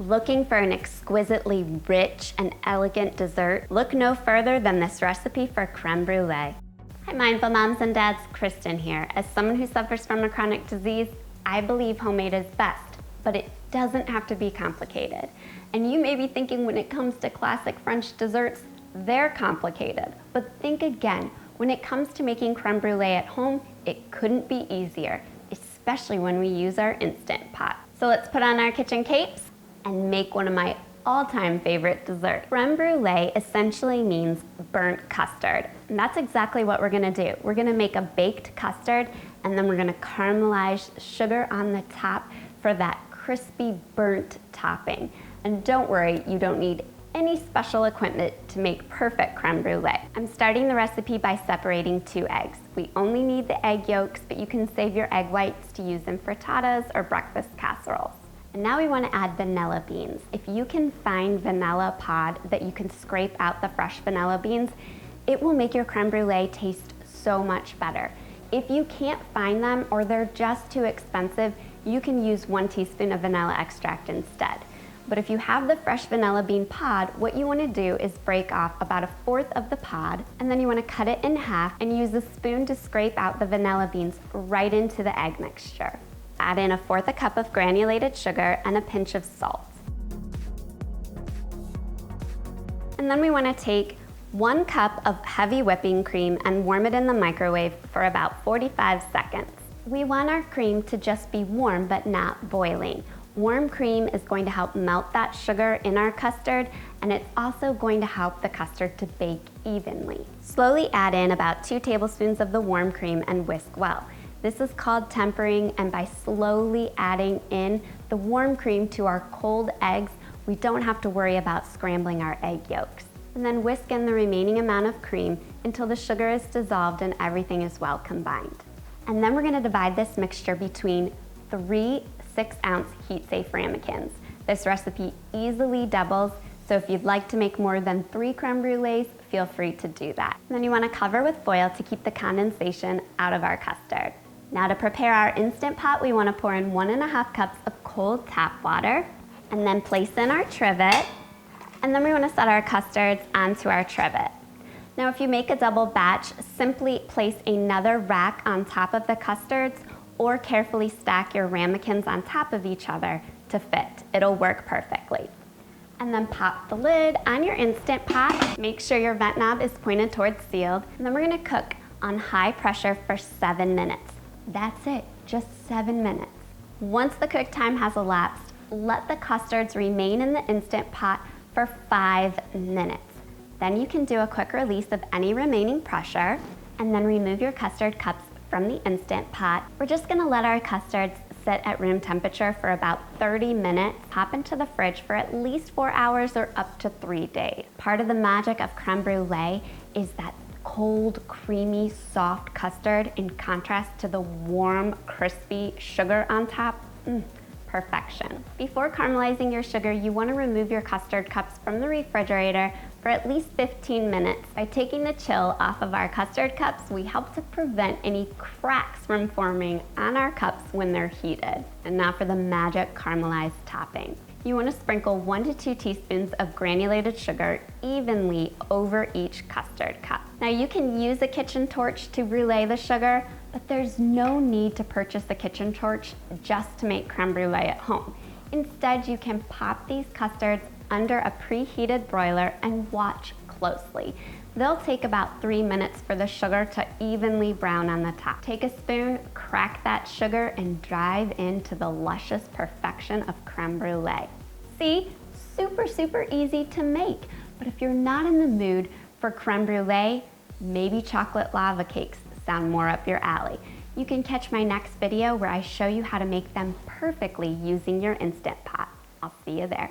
Looking for an exquisitely rich and elegant dessert? Look no further than this recipe for creme brulee. Hi mindful moms and dads, Kristen here. As someone who suffers from a chronic disease, I believe homemade is best, but it doesn't have to be complicated. And you may be thinking when it comes to classic French desserts, they're complicated. But think again, when it comes to making creme brulee at home, it couldn't be easier, especially when we use our Instant Pot. So let's put on our kitchen capes and make one of my all-time favorite desserts. Creme brulee essentially means burnt custard, and that's exactly what we're gonna do. We're gonna make a baked custard, and then we're gonna caramelize sugar on the top for that crispy burnt topping. And don't worry, you don't need any special equipment to make perfect creme brulee. I'm starting the recipe by separating 2 eggs. We only need the egg yolks, but you can save your egg whites to use in frittatas or breakfast casseroles. And now we want to add vanilla beans. If you can find vanilla pod that you can scrape out the fresh vanilla beans, it will make your creme brulee taste so much better. If you can't find them or they're just too expensive, you can use 1 teaspoon of vanilla extract instead. But if you have the fresh vanilla bean pod, what you want to do is break off about 1/4 of the pod, and then you want to cut it in half and use a spoon to scrape out the vanilla beans right into the egg mixture. Add in 1/4 cup of granulated sugar and a pinch of salt. And then we want to take 1 cup of heavy whipping cream and warm it in the microwave for about 45 seconds. We want our cream to just be warm but not boiling. Warm cream is going to help melt that sugar in our custard, and it's also going to help the custard to bake evenly. Slowly add in about 2 tablespoons of the warm cream and whisk well. This is called tempering, and by slowly adding in the warm cream to our cold eggs, we don't have to worry about scrambling our egg yolks. And then whisk in the remaining amount of cream until the sugar is dissolved and everything is well combined. And then we're gonna divide this mixture between 3 6-ounce heat-safe ramekins. This recipe easily doubles, so if you'd like to make more than 3 creme brulees, feel free to do that. And then you wanna cover with foil to keep the condensation out of our custard. Now to prepare our Instant Pot, we want to pour in 1½ cups of cold tap water, and then place in our trivet, and then we want to set our custards onto our trivet. Now if you make a double batch, simply place another rack on top of the custards, or carefully stack your ramekins on top of each other to fit. It'll work perfectly. And then pop the lid on your Instant Pot. Make sure your vent knob is pointed towards sealed, and then we're going to cook on high pressure for 7 minutes. That's it, just 7 minutes. Once the cook time has elapsed, let the custards remain in the Instant Pot for 5 minutes. Then you can do a quick release of any remaining pressure, and then remove your custard cups from the Instant Pot. We're just gonna let our custards sit at room temperature for about 30 minutes, pop into the fridge for at least 4 hours or up to 3 days. Part of the magic of creme brulee is that cold, creamy, soft custard in contrast to the warm, crispy sugar on top. Perfection. Before caramelizing your sugar, you want to remove your custard cups from the refrigerator for at least 15 minutes. By taking the chill off of our custard cups, we help to prevent any cracks from forming on our cups when they're heated. And now for the magic caramelized topping. You want to sprinkle 1 to 2 teaspoons of granulated sugar evenly over each custard cup. Now you can use a kitchen torch to brûler the sugar, but there's no need to purchase a kitchen torch just to make creme brulee at home. Instead, you can pop these custards under a preheated broiler and watch closely. They'll take about 3 minutes for the sugar to evenly brown on the top. Take a spoon, crack that sugar, and dive into the luscious perfection of creme brulee. See, super, super easy to make. But if you're not in the mood for creme brulee, maybe chocolate lava cakes sound more up your alley. You can catch my next video where I show you how to make them perfectly using your Instant Pot. I'll see you there.